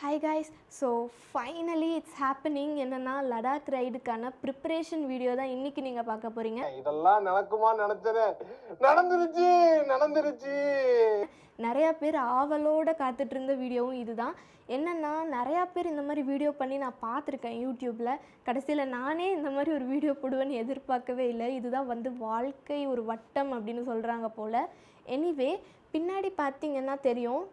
Hi guys, so finally it's happening. என்னன்னா Ladakh ரைடுக்கான preparation video தான் இன்னைக்கு நீங்கள் பார்க்க போகிறீங்க. இதெல்லாம் நடக்குமா நினச்சதே நடந்துருச்சு. நிறையா பேர் ஆவலோடு காத்துட்டு இருந்த வீடியோவும் இதுதான். என்னென்னா நிறையா பேர் இந்த மாதிரி வீடியோ பண்ணி நான் பார்த்துருக்கேன் யூடியூப்பில். கடைசியில் நானே இந்த மாதிரி ஒரு வீடியோ போடுவேன்னு எதிர்பார்க்கவே இல்லை. இதுதான் வாழ்க்கை ஒரு வட்டம் அப்படின்னு சொல்கிறாங்க போல். எனிவே பின்னாடி பார்த்திங்கன்னா தெரியும்,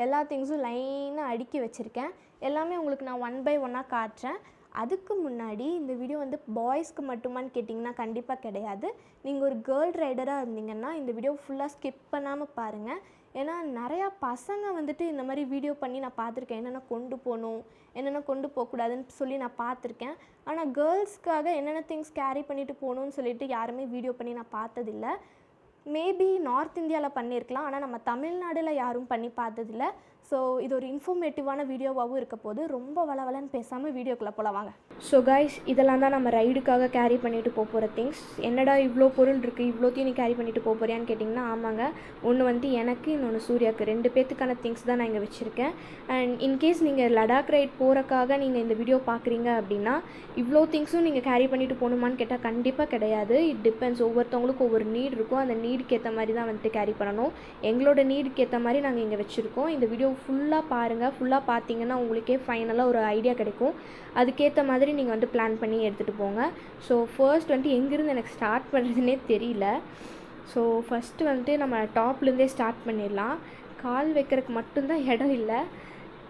எல்லா திங்ஸும் லைனாக அடுக்கி வச்சுருக்கேன். எல்லாமே உங்களுக்கு நான் 1 by 1 காட்டுறேன். அதுக்கு முன்னாடி இந்த வீடியோ பாய்ஸ்க்கு மட்டுமான்னு கேட்டிங்கன்னா கண்டிப்பாக கிடையாது. நீங்கள் ஒரு கேர்ள் ரைடராக இருந்தீங்கன்னா இந்த வீடியோ ஃபுல்லாக ஸ்கிப் பண்ணாமல் பாருங்கள். ஏன்னா நிறையா பசங்க இந்த மாதிரி வீடியோ பண்ணி நான் பார்த்துருக்கேன். என்னென்ன கொண்டு போகணும், என்னென்ன கொண்டு போகக்கூடாதுன்னு சொல்லி நான் பார்த்துருக்கேன். ஆனால் கேர்ள்ஸ்க்காக என்னென்ன திங்ஸ் கேரி பண்ணிவிட்டு போகணுன்னு சொல்லிட்டு யாருமே வீடியோ பண்ணி நான் பார்த்ததில்லை. மேபி நார்த் இந்தியாவில் பண்ணியிருக்கலாம், ஆனால் நம்ம தமிழ்நாட்டில் யாரும் பண்ணி பார்த்ததில்ல. ஸோ இது ஒரு இன்ஃபர்மேட்டிவான வீடியோவாகவும் இருக்க போது. ரொம்ப வளவலன்னு பேசாமல் வீடியோக்குள்ளே போல வாங்க. ஸோ கைஸ், இதெல்லாம் தான் நம்ம ரைடுக்காக கேரி பண்ணிவிட்டு போகிற திங்ஸ். என்னடா இவ்வளோ பொருள் இருக்குது, இவ்வளோத்தையும் நீ கேரி பண்ணிவிட்டு போகிறியான்னு கேட்டிங்கன்னா ஆமாங்க. ஒன்று எனக்கு, இன்னொன்று சூர்யாவுக்கு, 2 பேர்த்துக்கான திங்ஸ் தான் நான் இங்கே வச்சுருக்கேன். அண்ட் இன்கேஸ் நீங்கள் லடாக் ரைட் போகிறக்காக நீங்கள் இந்த வீடியோ பார்க்குறீங்க அப்படின்னா இவ்வளோ திங்ஸும் நீங்கள் கேரி பண்ணிவிட்டு போகணுமான்னு கேட்டால் கண்டிப்பாக கிடையாது. It depends. ஒவ்வொருத்தவங்களுக்கும் ஒவ்வொரு நீட் இருக்கும். அந்த நீடுக்கு ஏற்ற மாதிரி தான் கேரி பண்ணணும். எங்களோட நீடுக்கு ஏற்ற மாதிரி நாங்கள் இங்கே வச்சுருக்கோம். இந்த வீடியோ ஃபுல்லாக பாருங்கள். ஃபுல்லாக பார்த்தீங்கன்னா உங்களுக்கே ஃபைனலாக ஒரு ஐடியா கிடைக்கும். அதுக்கேற்ற மாதிரி நீங்கள் பிளான் பண்ணி எடுத்துகிட்டு போங்க. ஸோ ஃபர்ஸ்ட் எங்கேருந்து எனக்கு ஸ்டார்ட் பண்ணுறதுனே தெரியல. ஸோ ஃபஸ்ட்டு நம்ம டாப்லேருந்தே ஸ்டார்ட் பண்ணிடலாம். கால் வைக்கிறதுக்கு மட்டும்தான் இடம் இல்லை.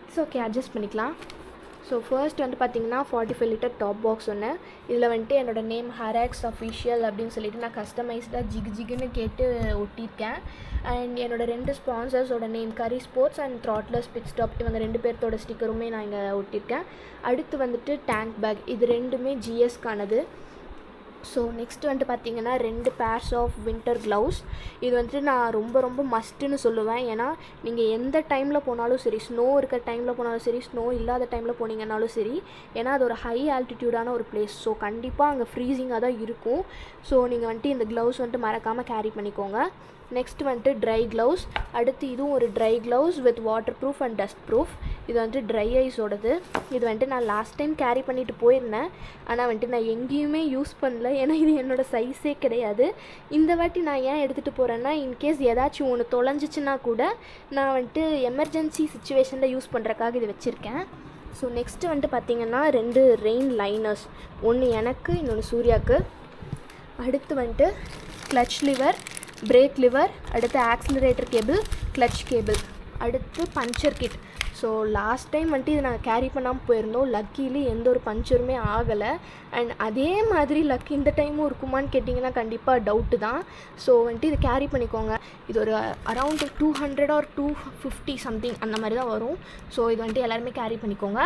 இட்ஸ் ஓகே, அட்ஜஸ்ட் பண்ணிக்கலாம். ஸோ ஃபர்ஸ்ட் பார்த்தீங்கன்னா 45 லிட்டர் டாப் பாக்ஸ் ஒன்று. இதில் என்னோடய நேம் ஹராக்ஸ் அஃபிஷியல் அப்படின்னு சொல்லிட்டு நான் கஸ்டமைஸ்டாக ஜிகுன்னு கேட்டு ஒட்டியிருக்கேன். அண்ட் என்னோடய 2 ஸ்பான்சர்ஸோட name Curry Sports and Throttlers Pit Stop, இவங்க 2 பேர்த்தோட ஸ்டிக்கருமே நான் இங்கே ஒட்டியிருக்கேன். அடுத்து டேங்க் பேக், இது 2மே ஜிஎஸ்க்கானது. ஸோ நெக்ஸ்ட் பார்த்தீங்கன்னா 2 பேர்ஸ் ஆஃப் வின்டர் க்ளவுஸ். இது நான் ரொம்ப மஸ்ட்டுன்னு சொல்லுவேன். ஏன்னா நீங்கள் எந்த டைமில் போனாலும் சரி, ஸ்னோ இருக்க டைமில் போனாலும் சரி, ஸ்னோ இல்லாத டைமில் போனீங்கன்னாலும் சரி, ஏன்னா அது ஒரு ஹை ஆல்டிடியூடான ஒரு பிளேஸ். ஸோ கண்டிப்பாக அங்கே ஃப்ரீசிங்காக தான் இருக்கும். ஸோ நீங்கள் இந்த க்ளவுஸ் மறக்காமல் கேரி பண்ணிக்கோங்க. Next try gloves. அடுத்து இதுவும் ஒரு try gloves with water proof and dust proof. இது ட்ரை ஐஸோடது. இது நான் லாஸ்ட் டைம் கேரி பண்ணிவிட்டு போயிருந்தேன். ஆனால் நான் எங்கேயுமே யூஸ் பண்ணல. ஏன்னா இது என்னோடய சைஸே கிடையாது. இந்த வாட்டி நான் ஏன் எடுத்துகிட்டு போகிறேன்னா, இன்கேஸ் ஏதாச்சும் ஒன்று தொலைஞ்சிச்சின்னா கூட நான் எமர்ஜென்சி சுச்சுவேஷனில் யூஸ் பண்ணுறக்காக இது வச்சுருக்கேன். ஸோ நெக்ஸ்ட்டு பார்த்தீங்கன்னா 2 ரெயின் லைனர்ஸ். ஒன்று எனக்கு, இன்னொன்று சூர்யாவுக்கு. அடுத்து கிளட்ச் லிவர், பிரேக் லிவர், அடுத்து ஆக்சிலரேட்டர் கேபிள், கிளட்ச் கேபிள், அடுத்து puncture kit. So last time இது நாங்கள் கேரி பண்ணாமல் போயிருந்தோம். லக்கிலி எந்த ஒரு பஞ்சருமே ஆகலை. அண்ட் அதே மாதிரி லக்கி இந்த டைமும் இருக்குமான்னு கேட்டிங்கன்னா கண்டிப்பாக டவுட்டு தான். ஸோ இது கேரி பண்ணிக்கோங்க. இது ஒரு அரவுண்ட் 200 or 250 சம்திங் அந்த மாதிரி தான் வரும். ஸோ இது எல்லாருமே கேரி பண்ணிக்கோங்க.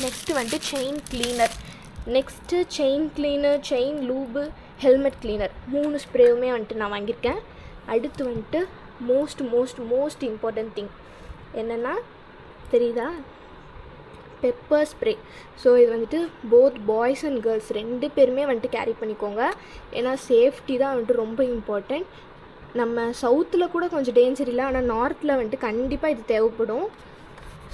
Next chain cleaner. Next chain cleaner, chain loop, helmet cleaner, 3 ஸ்ப்ரேவுமே நான் வாங்கியிருக்கேன். அடுத்து மோஸ்ட் இம்பார்ட்டன்ட் திங் என்னென்னா தெரியுதா, பெப்பர் ஸ்ப்ரே. ஸோ இது போத் பாய்ஸ் அண்ட் கேர்ள்ஸ் 2 பேருமே கேரி பண்ணிக்கோங்க. ஏன்னா சேஃப்டி தான் ரொம்ப இம்பார்ட்டண்ட். நம்ம சவுத்தில் கூட கொஞ்சம் டேஞ்சர் இல்லை, ஆனால் நார்த்தில் கண்டிப்பாக இது தேவைப்படும்.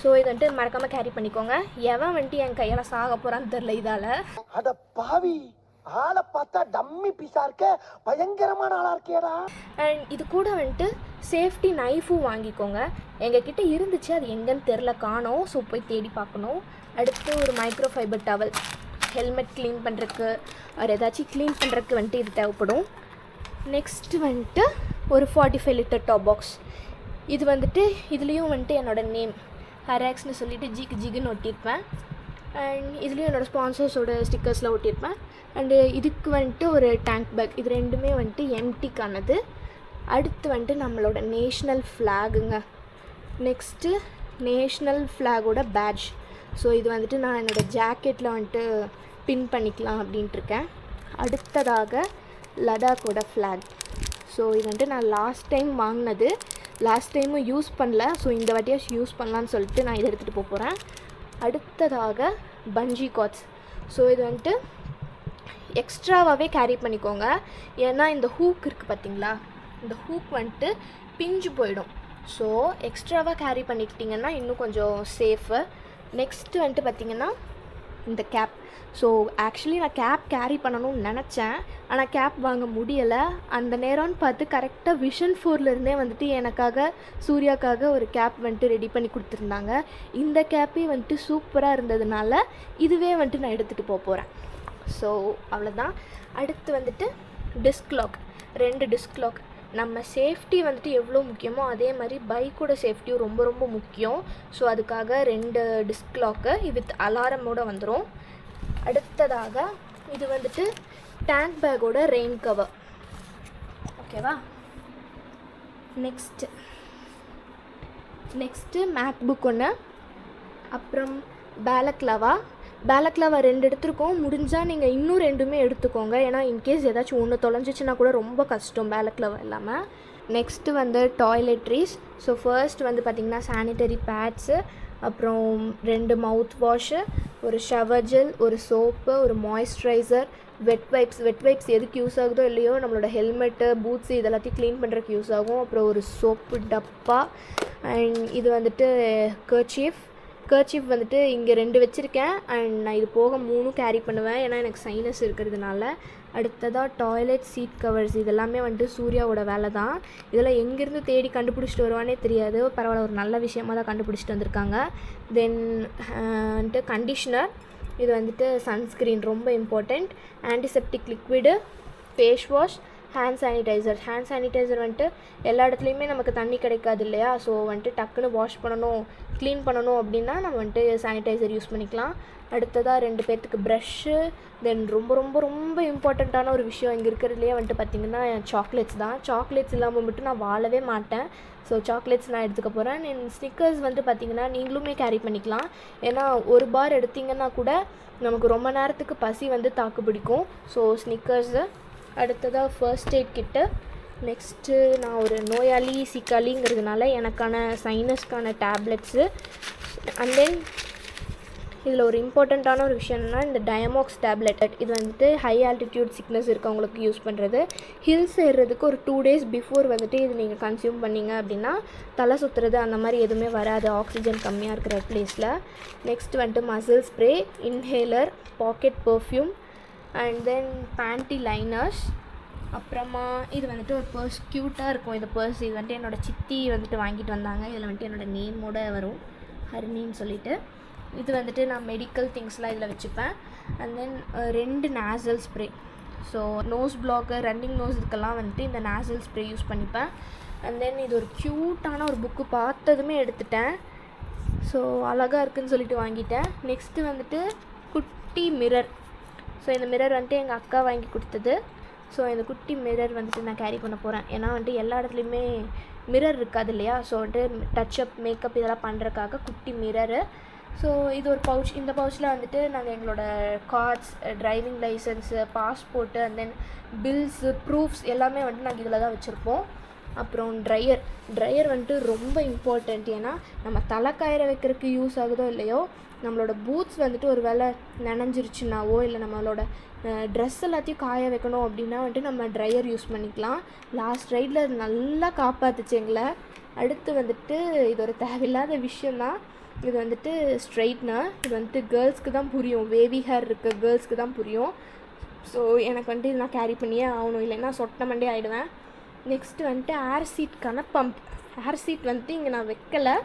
ஸோ இது மறக்காமல் கேரி பண்ணிக்கோங்க. எவன் என் கையால் சாக போகிறான்னு தெரில இதால். அட பாவி, ஆளை பார்த்தா டம்மி பீஸா இருக்க, பயங்கரமான ஆளா இருக்கேடா. அண்ட் இது கூட சேஃப்டி நைஃபும் வாங்கிக்கோங்க. எங்ககிட்ட இருந்துச்சு, அது எங்கன்னு தெரில, காணோம். ஸோ போய் தேடி பார்க்கணும். அடுத்து ஒரு micro fibre towel, helmet clean பண்ணுறதுக்கு ஒரு ஏதாச்சும் க்ளீன் பண்ணுறதுக்கு இது தேவைப்படும். நெக்ஸ்ட்டு ஒரு 45 லிட்டர் டாப் பாக்ஸ். இது இதுலேயும் என்னோடய நேம் ஹராக்ஸ்னு சொல்லிட்டு ஜிகுன்னு ஒட்டியிருப்பேன். அண்ட் இதுலேயும் என்னோடய ஸ்பான்சர்ஸோட ஸ்டிக்கர்ஸில் ஒட்டியிருப்பேன். அண்டு இதுக்கு ஒரு டேங்க் பேக். இது 2மே எம்டிக்கானது. அடுத்து நம்மளோட நேஷ்னல் ஃப்ளாகுங்க. நெக்ஸ்ட்டு நேஷ்னல் ஃப்ளாகோட பேட்ஜ். ஸோ இது நான் என்னோடய ஜாக்கெட்டில் பின் பண்ணிக்கலாம் அப்படின்ட்டுருக்கேன். அடுத்ததாக லடாக்கோட ஃப்ளாக். ஸோ இது நான் லாஸ்ட் டைம் வாங்கினது, லாஸ்ட் டைமும் யூஸ் பண்ணல. ஸோ இந்த வாட்டியாக யூஸ் பண்ணலான்னு சொல்லிட்டு நான் இதை எடுத்துகிட்டு போகிறேன். அடுத்ததாக பஞ்சி கார்ட்ஸ். ஸோ இது எக்ஸ்ட்ராவாகவே கேரி பண்ணிக்கோங்க. ஏன்னா இந்த ஹூக் இருக்குது பார்த்தீங்களா, இந்த ஹூக் பிஞ்சு போயிடும். ஸோ எக்ஸ்ட்ராவாக கேரி பண்ணிக்கிட்டிங்கன்னா இன்னும் கொஞ்சம் சேஃபு. நெக்ஸ்ட்டு வந்துட்டு பார்த்திங்கன்னா இந்த கேப். ஸோ ஆக்சுவலி நான் கேப் கேரி பண்ணணும்னு நினச்சேன், ஆனால் கேப் வாங்க முடியலை. அந்த நேரம்னு பார்த்து கரெக்டாக விஷன் 4லேருந்தே வந்துட்டு எனக்காக சூர்யாக்காக ஒரு கேப் வந்துட்டு ரெடி பண்ணி கொடுத்துருந்தாங்க. இந்த கேப்பே வந்துட்டு சூப்பராக இருந்ததுனால இதுவே வந்துட்டு நான் எடுத்துகிட்டு போகிறேன். ஸோ அவ்வளோதான். அடுத்து வந்துட்டு டிஸ்க் லாக், 2 டிஸ்க் லாக். நம்ம சேஃப்டி வந்துட்டு எவ்வளோ முக்கியமோ அதே மாதிரி பைக்கோட சேஃப்டியும் ரொம்ப ரொம்ப முக்கியம். ஸோ அதுக்காக 2 டிஸ்க் லாக்கு வித் அலாரமோடு வந்துடும். அடுத்ததாக இது வந்துட்டு டேங்க் பேக்கோட ரெயின் கவர். ஓகேவா? நெக்ஸ்ட்டு மேக் புக் ஒன்று, அப்புறம் பேலக்லாவா 2 எடுத்துருக்கோம். முடிஞ்சால் நீங்கள் இன்னும் 2மே எடுத்துக்கோங்க, ஏன்னா இன்கேஸ் ஏதாச்சும் ஒன்று தொலைஞ்சிச்சின்னா கூட ரொம்ப கஷ்டம் பேலக்லாவா இல்லாமல். நெக்ஸ்ட்டு வந்து டாய்லெட்ரிஸ். ஸோ ஃபர்ஸ்ட் வந்து பார்த்திங்கன்னா சானிட்டரி பேட்ஸு, அப்புறம் 2 மவுத் வாஷு, ஒரு ஷவர் ஜெல், ஒரு சோப்பு, ஒரு மாய்ஸ்சரைசர், வெட் வைப்ஸ் எதுக்கு யூஸ் ஆகுதோ இல்லையோ நம்மளோட ஹெல்மெட்டு, பூட்ஸு இதெல்லாத்தையும் க்ளீன் பண்ணுறதுக்கு யூஸ் ஆகும். அப்புறம் ஒரு சோப்பு டப்பா. அண்ட் இது வந்துட்டு கர்ச்சீஃப் வந்துட்டு இங்கே 2 வச்சுருக்கேன். அண்ட் நான் இது போக 3 கேரி பண்ணுவேன், ஏன்னா எனக்கு சைனஸ் இருக்கிறதுனால. அடுத்ததாக டாய்லெட் சீட் கவர்ஸ். இதெல்லாமே வந்துட்டு சூர்யாவோட வேலை தான். இதெல்லாம் எங்கேருந்து தேடி கண்டுபிடிச்சிட்டு வருவானே தெரியாது. பரவாயில்ல, ஒரு நல்ல விஷயமாக தான் கண்டுபிடிச்சிட்டு வந்திருக்காங்க. தென் வந்துட்டு கண்டிஷ்னர். இது வந்துட்டு சன்ஸ்க்ரீன் ரொம்ப important. Antiseptic liquid, face wash, hand sanitizer வந்துட்டு எல்லா இடத்துலையுமே நமக்கு தண்ணி கிடைக்காது இல்லையா? ஸோ வந்துட்டு டக்குன்னு வாஷ் பண்ணணும், க்ளீன் பண்ணணும் அப்படின்னா நம்ம வந்துட்டு சானிடைசர் யூஸ் பண்ணிக்கலாம். அடுத்ததாக 2 பேர்த்துக்கு ப்ரஷ்ஷு. தென் ரொம்ப ரொம்ப ரொம்ப இம்பார்ட்டண்ட்டான ஒரு விஷயம் இங்கே இருக்கிறதுலையே வந்துட்டு பார்த்திங்கன்னா சாக்லேட்ஸ் தான். சாக்லேட்ஸ் இல்லாமல் மட்டும் நான் வாழவே மாட்டேன். ஸோ சாக்லேட்ஸ் நான் எடுத்துக்க போகிறேன். ஸ்னிக்கர்ஸ் வந்துட்டு பார்த்திங்கன்னா நீங்களுமே கேரி பண்ணிக்கலாம், ஏன்னா ஒரு பார் எடுத்திங்கன்னா கூட நமக்கு ரொம்ப நேரத்துக்கு பசி வந்து தாக்கு பிடிக்கும். So Snickers. அடுத்ததாக ஃபர்ஸ்ட் எய்ட் கிட்டு. நெக்ஸ்ட்டு நான் ஒரு நோயாளி சிக்காளிங்கிறதுனால எனக்கான சைனஸ்க்கான டேப்லெட்ஸு. அண்ட் தென் இதில் ஒரு இம்பார்ட்டண்ட்டான ஒரு விஷயம்னா இந்த டயமாக்ஸ் டேப்லெட். இது வந்துட்டு ஹை ஆல்டிடியூட் சிக்னஸ் இருக்கவங்களுக்கு யூஸ் பண்ணுறது. ஹில்ஸ் ஏறுறதுக்கு ஒரு 2 days பிஃபோர் வந்துட்டு இது நீங்கள் கன்சியூம் பண்ணிங்க அப்படின்னா தலை சுற்றுறது அந்த மாதிரி எதுவுமே வராது, ஆக்சிஜன் கம்மியாக இருக்கிற பிளேஸில். நெக்ஸ்ட் வந்துட்டு muscle spray, inhaler, pocket perfume, and then panty liners. அப்புறமா இது வந்துட்டு ஒரு பர்ஸ், க்யூட்டாக இருக்கும் இந்த பர்ஸ். இது வந்துட்டு என்னோடய சித்தி வந்துட்டு வாங்கிட்டு வந்தாங்க. இதில் வந்துட்டு என்னோடய நேமோடு வரும், ஹரிணின்னு சொல்லிட்டு. இது வந்துட்டு நான் மெடிக்கல் திங்ஸ்லாம் இதில் வச்சுப்பேன். And then 2 nasal spray. So nose block, running nose இதுக்கெல்லாம் வந்துட்டு இந்த நேசல் ஸ்ப்ரே யூஸ் பண்ணிப்பேன். அண்ட் தென் இது ஒரு க்யூட்டான ஒரு புக்கு, பார்த்ததுமே எடுத்துட்டேன். ஸோ அழகாக இருக்குதுன்னு சொல்லிட்டு வாங்கிட்டேன். நெக்ஸ்ட்டு வந்துட்டு குட்டி மிரர். ஸோ இந்த மிரர் வந்துட்டு எங்கள் அக்கா வாங்கி கொடுத்தது. ஸோ இந்த குட்டி மிரர் வந்துட்டு நான் கேரி பண்ண போகிறேன், ஏன்னா வந்துட்டு எல்லா இடத்துலையுமே மிரர் இருக்காது இல்லையா? ஸோ வந்துட்டு டச்சப், மேக்கப் இதெல்லாம் பண்ணுறதுக்காக குட்டி மிரரு. ஸோ இது ஒரு பவுச். இந்த பவுச்சில் வந்துட்டு நாங்கள் எங்களோட cards, driving licence, passport, and then bills, proofs எல்லாமே வந்துட்டு நாங்கள் இதில் தான் வச்சுருப்போம். அப்புறம் ட்ரையர் வந்துட்டு ரொம்ப இம்பார்ட்டண்ட், ஏன்னா நம்ம தலை காய வைக்கிறதுக்கு யூஸ் ஆகுதோ இல்லையோ நம்மளோட பூட்ஸ் வந்துட்டு ஒரு வேளை நனைஞ்சிருச்சுனாவோ இல்லை நம்மளோட ட்ரெஸ் எல்லாத்தையும் காய வைக்கணும் அப்படின்னா வந்துட்டு நம்ம ட்ரையர் யூஸ் பண்ணிக்கலாம். லாஸ்ட் ரைடில் அது நல்லா காப்பாற்றுச்சு எங்களை. அடுத்து வந்துட்டு இது ஒரு தேவையில்லாத விஷயந்தான். இது வந்துட்டு ஸ்ட்ரைட்னர். இது வந்துட்டு கேர்ள்ஸ்க்கு தான் புரியும், வேவி ஹேர் இருக்க கேர்ள்ஸ்க்கு தான் புரியும். ஸோ எனக்கு வந்துட்டு இது நான் கேரி பண்ணியே ஆகணும், இல்லைன்னா சொட்ட மண்டே ஆகிடுவேன். நெக்ஸ்ட்டு வந்துட்டு ஏர் சீட்க்கான பம்ப். ஏர் சீட் வந்துட்டு இங்கே நான் வைக்கலை.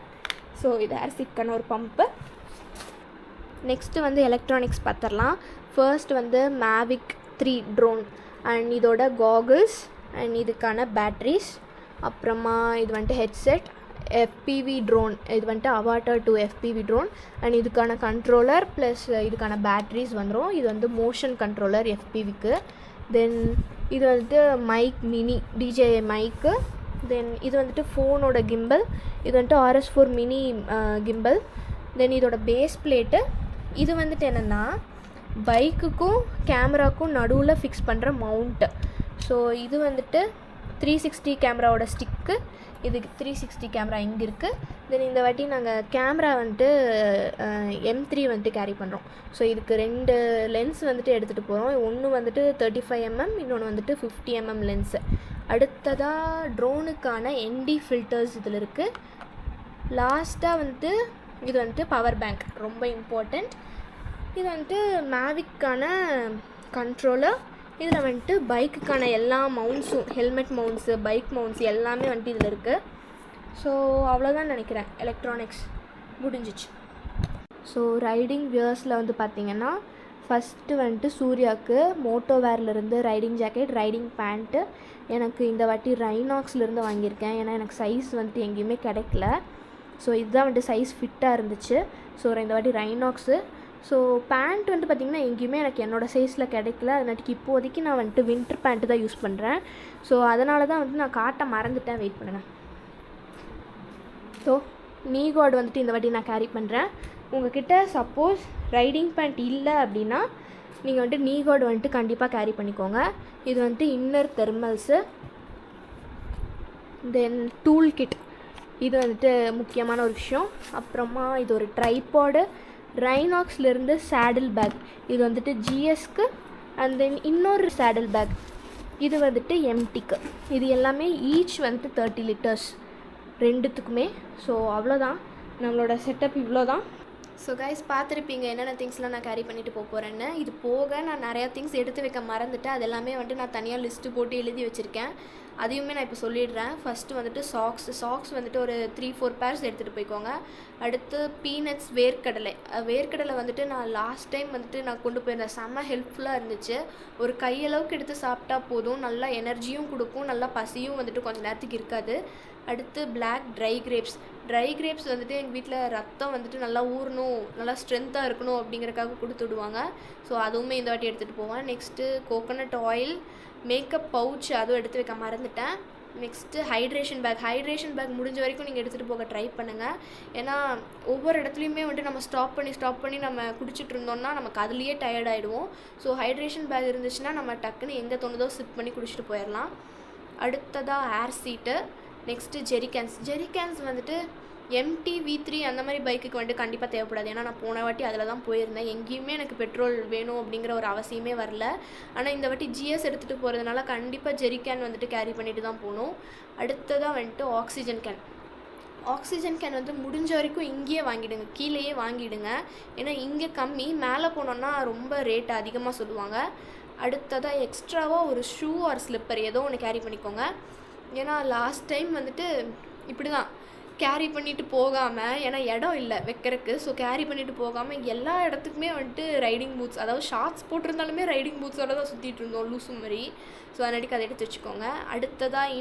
ஸோ இது ஏர் சீட்க்கான ஒரு பம்ப்பு. நெக்ஸ்ட்டு வந்து எலக்ட்ரானிக்ஸ் பார்த்துடலாம். ஃபர்ஸ்ட் வந்து மேவிக் 3 ட்ரோன் அண்ட் இதோட காகுல்ஸ் அண்ட் இதுக்கான பேட்ரிஸ். அப்புறமா இது வந்துட்டு ஹெட்செட், FPV ட்ரோன். இது வந்துட்டு அவாட்டர் 2 FPV ட்ரோன் அண்ட் இதுக்கான கண்ட்ரோலர் ப்ளஸ் இதுக்கான பேட்ரிஸ் வந்துடும். இது வந்து மோஷன் கண்ட்ரோலர் FPVக்கு. தென் இது வந்துட்டு மைக், மினி DJI மைக்கு. தென் இது வந்துட்டு ஃபோனோட கிம்பல். இது வந்துட்டு RS4 மினி கிம்பல். தென் இதோட பேஸ் பிளேட்டு. இது வந்துட்டு என்னென்னா பைக்குக்கும் கேமராக்கும் நடுவில் ஃபிக்ஸ் பண்ணுற மவுண்ட்டு. ஸோ இது வந்துட்டு 360 கேமராவோட ஸ்டிக்கு. இதுக்கு 360 கேமரா இங்கே இருக்குது. தென் இந்த வாட்டி நாங்கள் கேமரா வந்துட்டு M3 வந்துட்டு கேரி பண்ணுறோம். ஸோ இதுக்கு 2 லென்ஸ் வந்துட்டு எடுத்துகிட்டு போகிறோம். ஒன்று வந்துட்டு 35mm, இன்னொன்று வந்துட்டு 50mm லென்ஸு. அடுத்ததாக ட்ரோனுக்கான ND ஃபில்டர்ஸ் இதில் இருக்குது. லாஸ்ட்டாக வந்துட்டு இது வந்துட்டு பவர் பேங்க், ரொம்ப இம்பார்ட்டண்ட். இது வந்துட்டு மேவிக்கான கண்ட்ரோலர். இதில் வந்துட்டு பைக்குக்கான எல்லா மவுண்ட்ஸும், ஹெல்மெட் மவுண்ட்ஸு, பைக் மவுண்ட்ஸ் எல்லாமே வந்துட்டு இதில் இருக்குது. ஸோ அவ்வளோதான் நினைக்கிறேன், எலக்ட்ரானிக்ஸ் முடிஞ்சிச்சு. ஸோ ரைடிங் வியர்ஸில் வந்து பார்த்திங்கன்னா ஃபஸ்ட்டு வந்துட்டு சூர்யாவுக்கு மோட்டோவேர்லேருந்து ரைடிங் ஜாக்கெட், ரைடிங் பேண்ட்டு. எனக்கு இந்த வாட்டி ரைனாக்ஸ்லேருந்து வாங்கியிருக்கேன், ஏன்னா எனக்கு சைஸ் வந்துட்டு எங்கேயுமே கிடைக்கல. ஸோ இதுதான் வந்துட்டு சைஸ் ஃபிட்டாக இருந்துச்சு. ஸோ இந்த வாட்டி ரைனாக்ஸு. ஸோ பேண்ட் வந்துட்டு பார்த்திங்கன்னா எங்கேயுமே எனக்கு என்னோடய சைஸில் கிடைக்கல. அதனாட்டிக்கு இப்போதைக்கு நான் வந்துட்டு வின்டர் பேண்ட்டு தான் யூஸ் பண்ணுறேன். ஸோ அதனால தான் வந்துட்டு நான் காட்ட மறந்துட்டேன், வெயிட் பண்ணுங்கள். ஸோ நீ கார்டு வந்துட்டு இந்த வாட்டி நான் கேரி பண்ணுறேன். உங்கள்கிட்ட சப்போஸ் ரைடிங் பேண்ட் இல்லை அப்படின்னா நீங்கள் வந்துட்டு நீ கார்டு வந்துட்டு கண்டிப்பாக கேரி பண்ணிக்கோங்க. இது வந்துட்டு இன்னர் தெர்மல்ஸு, தென் டூல் கிட், இது வந்துட்டு முக்கியமான ஒரு விஷயம். அப்புறமா இது ஒரு ட்ரைபாடு, ரைனாக்ஸ்லேருந்து சேடில் பேக், இது வந்துட்டு ஜிஎஸ்க்கு. அண்ட் தென் இன்னொரு சேடில் பேக், இது வந்துட்டு எம்டிக்கு. இது எல்லாமே ஈச் வந்துட்டு 30 லிட்டர்ஸ் ரெண்டுத்துக்குமே. ஸோ அவ்வளோதான் நம்மளோட செட்டப், இவ்வளோ தான். ஸோ கைஸ் பார்த்துருப்பீங்க என்னென்ன திங்ஸ்லாம் நான் கேரி பண்ணிட்டு போகிறேன்னு. இது போக நான் நிறையா திங்ஸ் எடுத்து வைக்க மறந்துட்டேன். அது எல்லாமே வந்துட்டு நான் தனியாக லிஸ்ட்டு போட்டு எழுதி வச்சுருக்கேன். அதையுமே நான் இப்போ சொல்லிடுறேன். ஃபஸ்ட்டு வந்துட்டு சாக்ஸ் வந்துட்டு ஒரு 3-4 பேர்ஸ் எடுத்துகிட்டு போய்க்கோங்க. அடுத்து பீனட்ஸ், வேர்க்கடலை வந்துட்டு நான் லாஸ்ட் டைம் வந்துட்டு நான் கொண்டு போயிருந்தேன், செம்ம ஹெல்ப்ஃபுல்லாக இருந்துச்சு. ஒரு கையளவுக்கு எடுத்து சாப்பிட்டா போதும், நல்லா எனர்ஜியும் கொடுக்கும், நல்லா பசியும் வந்துட்டு கொஞ்சம் நேரத்துக்கு இருக்காது. அடுத்து பிளாக் ட்ரை கிரேப்ஸ் வந்துட்டு எங்கள் வீட்டில் ரத்தம் வந்துட்டு நல்லா ஊறணும், நல்லா ஸ்ட்ரென்த்தாக இருக்கணும் அப்படிங்கிறக்காக கொடுத்து விடுவாங்க. ஸோ அதுவுமே இந்த வாட்டி எடுத்துகிட்டு போவேன். Next coconut oil, makeup pouch, அதுவும் எடுத்து வைக்க மறந்துட்டேன். நெக்ஸ்ட்டு ஹைட்ரேஷன் பேக் முடிஞ்ச வரைக்கும் நீங்கள் எடுத்துகிட்டு போக ட்ரை பண்ணுங்கள். ஏன்னா ஒவ்வொரு இடத்துலையுமே வந்துட்டு நம்ம ஸ்டாப் பண்ணி நம்ம குடிச்சிட்டு இருந்தோம்னா நமக்கு அதுலேயே டயர்ட் ஆகிடுவோம். ஸோ ஹைட்ரேஷன் பேக் இருந்துச்சுன்னா நம்ம டக்குன்னு எங்கே தோணுதோ சிப் பண்ணி குடிச்சிட்டு போயிடலாம். அடுத்ததாக ஏர் சீட்டு. நெக்ஸ்ட்டு ஜெரிகேன்ஸ் வந்துட்டு MT V3 அந்த மாதிரி பைக்குக்கு வந்துட்டு கண்டிப்பாக தேவைப்படாது. ஏன்னா நான் போன வாட்டி அதில் தான் போயிருந்தேன், எங்கேயுமே எனக்கு பெட்ரோல் வேணும் அப்படிங்கிற ஒரு அவசியமே வரல. ஆனால் இந்த வாட்டி GS எடுத்துகிட்டு போகிறதுனால கண்டிப்பாக ஜெரிகேன் வந்துட்டு கேரி பண்ணிட்டு தான் போகணும். அடுத்ததாக வந்துட்டு ஆக்சிஜன் கேன் வந்து முடிஞ்ச வரைக்கும் இங்கேயே வாங்கிடுங்க, கீழேயே வாங்கிடுங்க. ஏன்னா இங்கே கம்மி, மேலே போனோன்னா ரொம்ப ரேட் அதிகமாக சொல்லுவாங்க. அடுத்ததாக எக்ஸ்ட்ராவாக ஒரு ஷூ ஆர் ஸ்லிப்பர் ஏதோ ஒன்று கேரி பண்ணிக்கோங்க. ஏன்னா லாஸ்ட் டைம் வந்துட்டு இப்படி தான் கேரி பண்ணிட்டு போகாமல், ஏன்னா இடம் இல்லை வைக்கிறதுக்கு, ஸோ கேரி பண்ணிட்டு போகாமல் எல்லா இடத்துக்குமே வந்துட்டு ரைடிங் பூட்ஸ், அதாவது ஷார்ட்ஸ் போட்டிருந்தாலுமே ரைடிங் பூட்ஸோட தான் சுற்றிட்டு இருந்தோம் லூசு மாதிரி. ஸோ அதனாடிக்கு அதை எடுத்து வச்சுக்கோங்க. அடுத்ததாக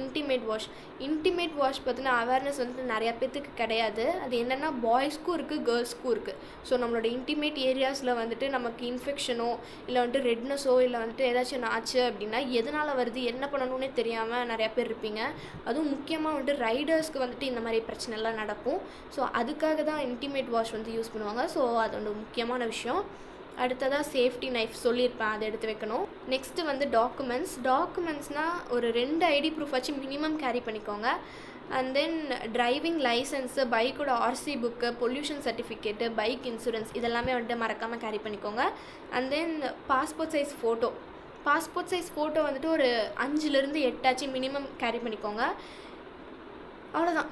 இன்டிமேட் வாஷ் பற்றின அவேர்னஸ் வந்துட்டு நிறையா பேர்த்துக்கு கிடையாது. அது என்னென்னா பாய்ஸ்க்கும் இருக்குது, கேர்ள்ஸ்க்கும் இருக்குது. ஸோ நம்மளோட இன்டிமேட் ஏரியாஸில் வந்துட்டு நமக்கு இன்ஃபெக்ஷனோ இல்லை வந்துட்டு ரெட்னஸோ இல்லை வந்துட்டு ஏதாச்சும் ஆச்சு அப்படின்னா எதனால் வருது, என்ன பண்ணணும்னே தெரியாமல் நிறையா பேர் இருப்பீங்க. அதுவும் முக்கியமாக வந்துட்டு ரைடர்ஸ்க்கு வந்துட்டு இந்த மாதிரி பிரச்சனைலாம் நடக்கும். ஸோ அதுக்காக தான் இன்டிமேட் வாஷ் வந்து யூஸ் பண்ணுவாங்க. ஸோ அது ஒரு முக்கியமான விஷயம். அடுத்ததாக சேஃப்டி நைஃப் சொல்லியிருப்பேன், அதை எடுத்து வைக்கணும். நெக்ஸ்ட்டு வந்து டாக்குமெண்ட்ஸ்னால் ஒரு 2 ID ப்ரூஃப் வச்சு மினிமம் கேரி பண்ணிக்கோங்க. அண்ட் தென் டிரைவிங் லைசன்ஸு, பைக்கோட RC book, pollution certificate, bike insurance, இதெல்லாமே வந்துட்டு மறக்காமல் கேரி பண்ணிக்கோங்க. And then passport size photo வந்துட்டு ஒரு 5-8 ஆச்சு மினிமம் கேரி பண்ணிக்கோங்க. அவ்வளோதான்.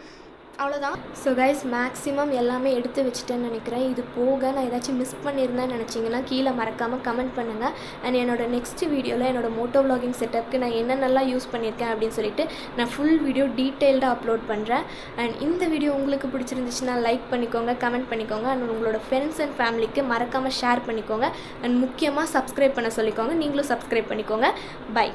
ஸோ கைஸ் மேக்ஸிமம் எல்லாமே எடுத்து வச்சுட்டேன்னு நினைக்கிறேன். இது போக நான் ஏதாச்சும் மிஸ் பண்ணியிருந்தேன்னு நினச்சிங்கன்னா கீழே மறக்காமல் கமெண்ட் பண்ணுங்கள். அண்ட் என்னோடய நெக்ஸ்ட் வீடியோவில் என்னோடய மோட்டோ விலாகிங் செட்டப்புக்கு நான் என்னென்னலாம் யூஸ் பண்ணியிருக்கேன் அப்படின்னு சொல்லிட்டு நான் ஃபுல் வீடியோ டீட்டெயில்டாக அப்லோட் பண்ணுறேன். அண்ட் இந்த வீடியோ உங்களுக்கு பிடிச்சிருந்துச்சுன்னா லைக் பண்ணிக்கோங்க, கமெண்ட் பண்ணிக்கோங்க. அண்ட் உங்களோட ஃப்ரெண்ட்ஸ் அண்ட் ஃபேமிலிக்கு மறக்காமல் ஷேர் பண்ணிக்கோங்க. அண்ட் முக்கியமாக சப்ஸ்கிரைப் பண்ண சொல்லிக்கோங்க. நீங்களும் சப்ஸ்கிரைப் பண்ணிக்கோங்க. பை.